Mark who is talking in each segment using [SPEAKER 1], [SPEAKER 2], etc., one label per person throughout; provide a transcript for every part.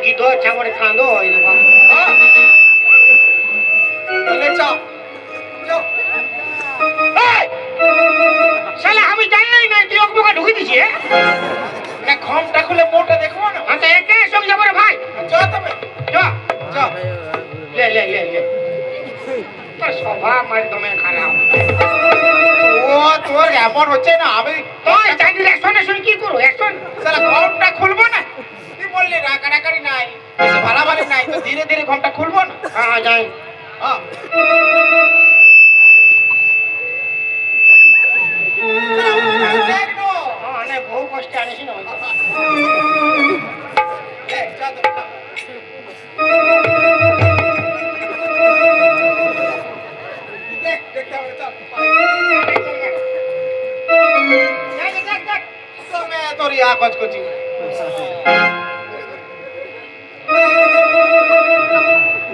[SPEAKER 1] Guido ছাগলে কাঁদো হয় না বাবা।
[SPEAKER 2] বলে চাও চাও
[SPEAKER 1] শালা আমি জানলাই না তুই ওকে ঢুকে দিছি
[SPEAKER 2] না ঘমটা খুলে মোটা দেখবো না
[SPEAKER 1] আচ্ছা একে সঙ্গে যাবো রে ভাই
[SPEAKER 2] যাও তবে
[SPEAKER 1] যা
[SPEAKER 2] যাও
[SPEAKER 1] লে লে লে লে তোর স্বভাব মার তুমি খারাপ
[SPEAKER 2] ও তোর এমন হচ্ছে না আমি
[SPEAKER 1] তুই জানি অ্যাকশন কি করো অ্যাকশন
[SPEAKER 2] সালা ঘমটা খুলবো না তুই বললি রাগারাগাড়ি নাই বেশি ভালাভালি নাই তো ধীরে ধীরে ঘমটা খুলবো না
[SPEAKER 1] হ্যাঁ যাই
[SPEAKER 2] হ্যাঁ
[SPEAKER 1] অনেক বহু কষ্টে আনিস না
[SPEAKER 2] তোর ইয়া কাজ করছি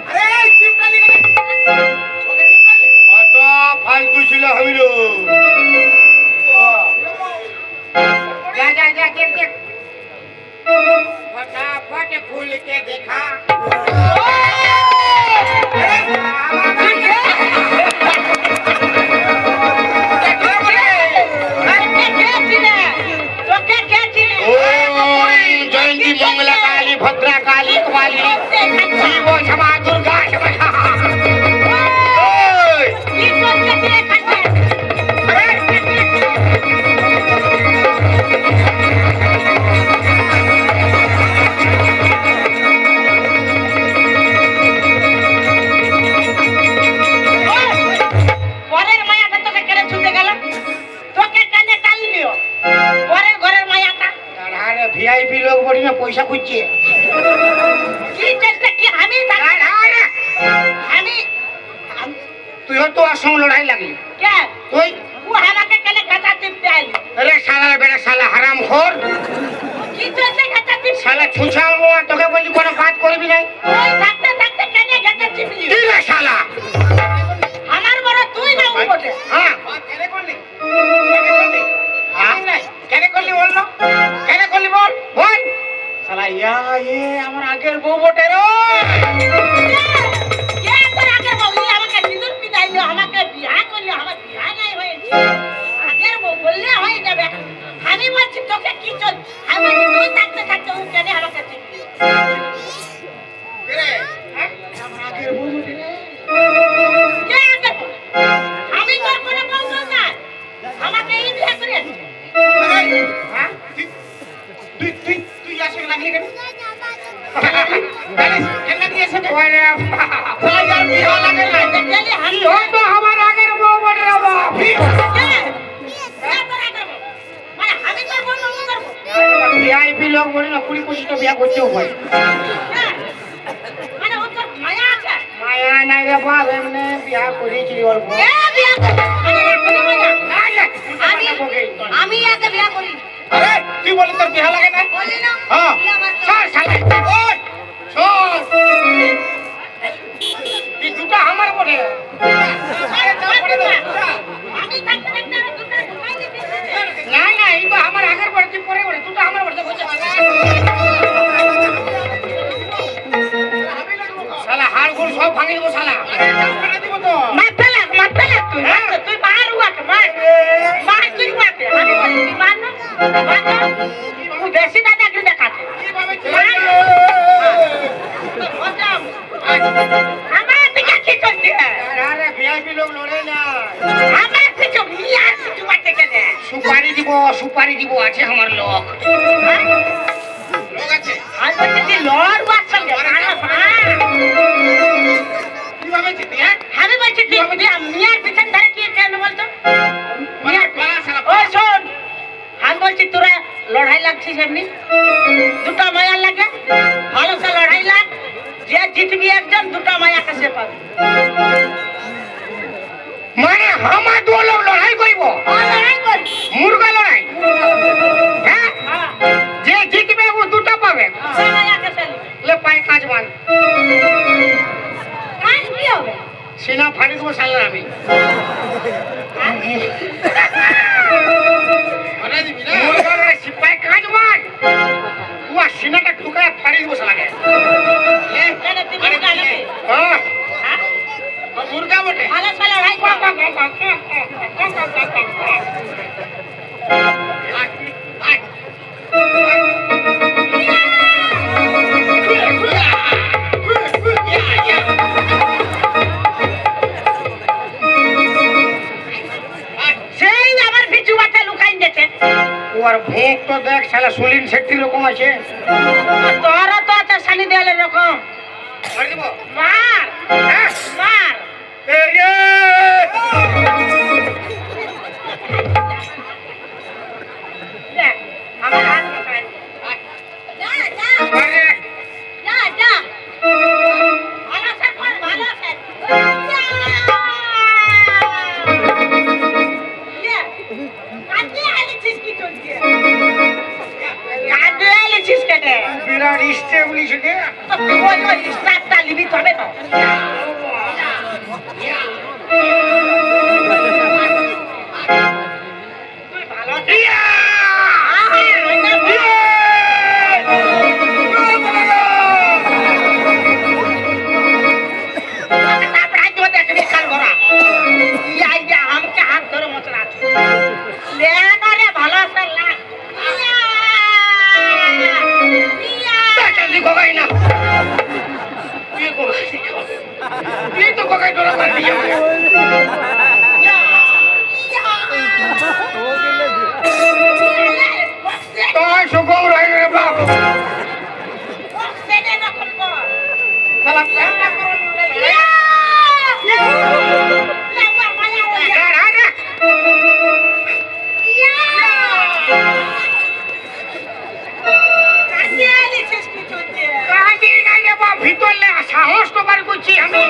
[SPEAKER 2] আরে চিপটালি ওকে চিপটালি
[SPEAKER 1] কত ফালতু ছিল হইল যা যা যা দেখ দেখ फटाफट खोल के देखा जयंती मंगला काली भद्रा काली कवाली शिव क्षमा दुर्गा क्षमा ভিআইপি লোক বলি না পয়সা খুঁজছে কি চেষ্টা কি আমি তুই তো আর সঙ্গে লড়াই লাগলি কে তুই ও আমাকে কেন গাঁজা টিপতে আইলি আরে শালা বেটা শালা হারামখোর কি চেষ্টা গাঁজা টিপ শালা ছুছাবো তোকে বলি কোনো কাজ করবি নাই ওই থাকতে থাকতে কেন গাঁজা টিপলি কি রে শালা আমার বড় তুই না বটে হ্যাঁ
[SPEAKER 2] কেন করলি কেন করলি বল না কেন করলি বল
[SPEAKER 1] বল
[SPEAKER 2] শালা ইয়া এ আমার আগের বউ বটে রে
[SPEAKER 3] কে তোর আগের বউ ই আমাকে সিঁদুর পিটাইলো আমাকে বিয়া করলো আমার বিয়া নাই হয়েছে আগের বউ বললে হয়ে যাবে আমি বলছি তোকে কি চল আমি তুই থাকতে থাকতে ও কেন আমাকে চিনবি
[SPEAKER 2] রে আমার আগের বউ বটে রে
[SPEAKER 3] কে আগের বউ? আমি তোর কোনো বউ না আমাকে এই বিয়া করে
[SPEAKER 2] হ্যাঁ তুই তুই তুই আসে লাগলি কেন কেন দিয়েছে
[SPEAKER 1] ওরে
[SPEAKER 2] ভাই আর বিয়া লাগে না
[SPEAKER 3] গেলে হাত
[SPEAKER 1] ও তো আমার আগের বউ বটে রে বাপ
[SPEAKER 3] মানে আমি তোর বউ বউ করবো
[SPEAKER 1] ভিআইপি লোক বলি না 20-25টা বিয়া করতেও হয়
[SPEAKER 3] মানে ও তোর মায়া আছে
[SPEAKER 1] মায়া নাই রে বাপ এমনি বিয়া করেছিলি অল্প
[SPEAKER 3] এ বিয়া করবো আমি আগে বিয়া করি
[SPEAKER 2] আরে তুই বলি তোর বিয়া লাগে না
[SPEAKER 3] বলি না
[SPEAKER 2] হ্যাঁ
[SPEAKER 3] তুই আমার
[SPEAKER 1] সর শালা
[SPEAKER 2] ওই শোন
[SPEAKER 1] এই দুটো আমার বটে
[SPEAKER 2] আরে যা পড়ে দে
[SPEAKER 3] আমি থাকতে থাকতে আরো দুটো ঢুকাই দিবি
[SPEAKER 1] না না এই তো আমার আগের বটে তুই পরে বটে দুটো আমার বটে বুঝছে শালা হাড়গোড় সব ভাঙে দেবো শালা
[SPEAKER 2] করে দিব তো
[SPEAKER 3] মাথা লাগ তুই তুই মার উয়াকে মার তুই উয়াকে আমি বলি তুই মার না তুই বেশি দাদাগিরি দেখাতে
[SPEAKER 2] কিভাবে
[SPEAKER 3] আমার দিকে কি করছে
[SPEAKER 1] আরে ভিআইপি লোক লড়ে না
[SPEAKER 3] আমার কিছু মিয়ার কিছু বাচ্চা কেন
[SPEAKER 1] সুপারি দিব আছে আমার লোক
[SPEAKER 2] লোক আছে
[SPEAKER 3] আমি বলছি তুই লড় বাচ্চা
[SPEAKER 2] কিভাবে জিতি হ্যাঁ
[SPEAKER 3] আমি বলছি তুই মিয়ার পিছন ধরে কি কেন বলতো
[SPEAKER 2] মিয়া পালা সারা
[SPEAKER 3] ওই শোন আমি বলছি তোরা লড়াই লাগছিস এমনি দুটো মায়া লাগে ভালো সে লড়াই লাগ যে জিতবি একজন দুটো মায়া কাছে পাবি
[SPEAKER 1] মানে আমার দু লোক লড়াই করিব
[SPEAKER 3] লড়াই কর
[SPEAKER 1] মুরগা লড়াই হ্যাঁ যে জিতবে ও দুটো পাবে
[SPEAKER 3] সে মায়া কাছে
[SPEAKER 1] লে পায়ে কাজ মান
[SPEAKER 3] কাজ কি হবে
[SPEAKER 1] সিনা ফাড়ি দেবো শালা আমি
[SPEAKER 2] বানা দিবি না
[SPEAKER 1] মুরগা লড়াই সিপাই কাজ মান ও সিনাটা ঠুকায় ফাড়ি দেবো শালাকে তো দেখ শালা সুলিন শেট্টি রকম আছে।
[SPEAKER 3] তোরা তো আছে সানি দেয়ালের রকম।
[SPEAKER 1] মার দিব
[SPEAKER 3] মার
[SPEAKER 1] হ্যাঁ
[SPEAKER 3] মার।
[SPEAKER 1] এই যে
[SPEAKER 3] দেখ আমার হাত কাটাই। যা যা
[SPEAKER 1] আরে
[SPEAKER 3] যা যা। ভালো স্যার কর ভালো স্যার। কাজে আলিছিস কি চলছে? কাজে আলিছিস কেটে?
[SPEAKER 1] বিরাট স্টেবলিশ রে।
[SPEAKER 3] তো তুই ওই স্টারটা লিবি তবে তো। তুই ভালো আছিস?
[SPEAKER 1] ভিতরে সাহস তো বার করছি আমি।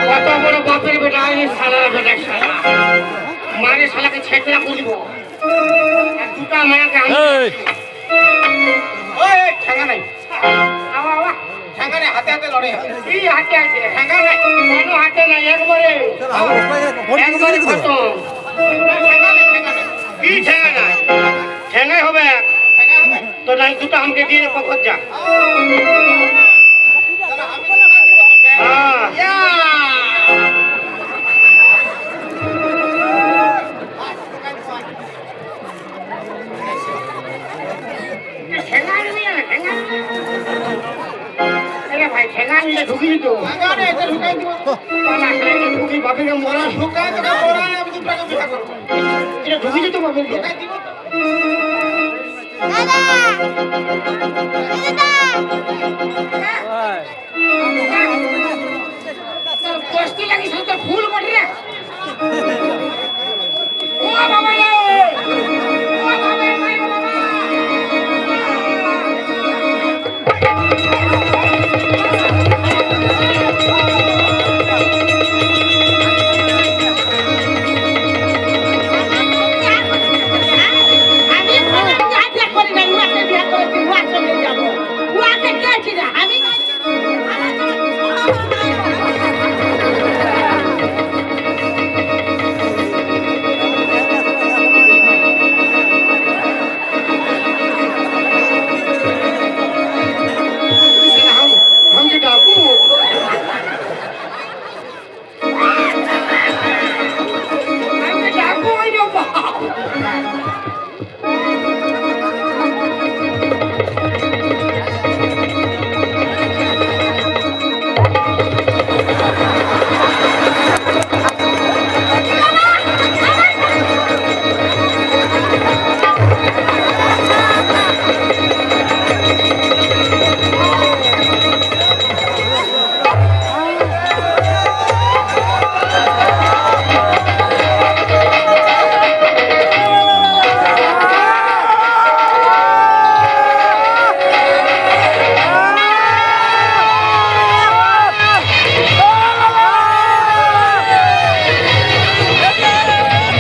[SPEAKER 1] কত বড় বাপের বেটা এই শালার বেটা শালা মারে শালাকে ছেঁচড়া করব আর দুটা মায়াকে আমি
[SPEAKER 2] ওই ঠেঙ্গা নাই,
[SPEAKER 1] আওয়া আওয়া
[SPEAKER 2] ঠেঙ্গা নাই, হাতে হাতে লড়াই হবে।
[SPEAKER 1] কি হাতে আছে ঠেঙ্গা নাই কোনো হাতে নাই একবারে একবারে খতম
[SPEAKER 2] ঠেঙ্গা নেই, ঠেঙ্গা নেই।
[SPEAKER 1] কি ঠেঙ্গা নাই ঠেঙ্গাই হবে
[SPEAKER 2] ঠেঙ্গা হবে?
[SPEAKER 1] তো নাই দুটো আমাকে দিয়ে পকত যা
[SPEAKER 2] তাহলে আমি তো না দিব তোকে।
[SPEAKER 1] হ্যাঁ ঠেঙ্গা নিবি না ঠেঙ্গা আরে ভাই ঠেঙ্গা নিলে ঢুকি দিত
[SPEAKER 2] ঠেঙ্গা নেই, এটা ঢুকাই দিব।
[SPEAKER 1] ঢুকি বাপের মরা
[SPEAKER 2] ঢুকাই তোকে পড়ায়, আমি 2 টাকা বিক্রি করবো।
[SPEAKER 1] এটা ঢুকি দিত বাপের
[SPEAKER 2] ঢুকাই দিব তো।
[SPEAKER 1] কষ্টি লাগিস তো ফুল বটে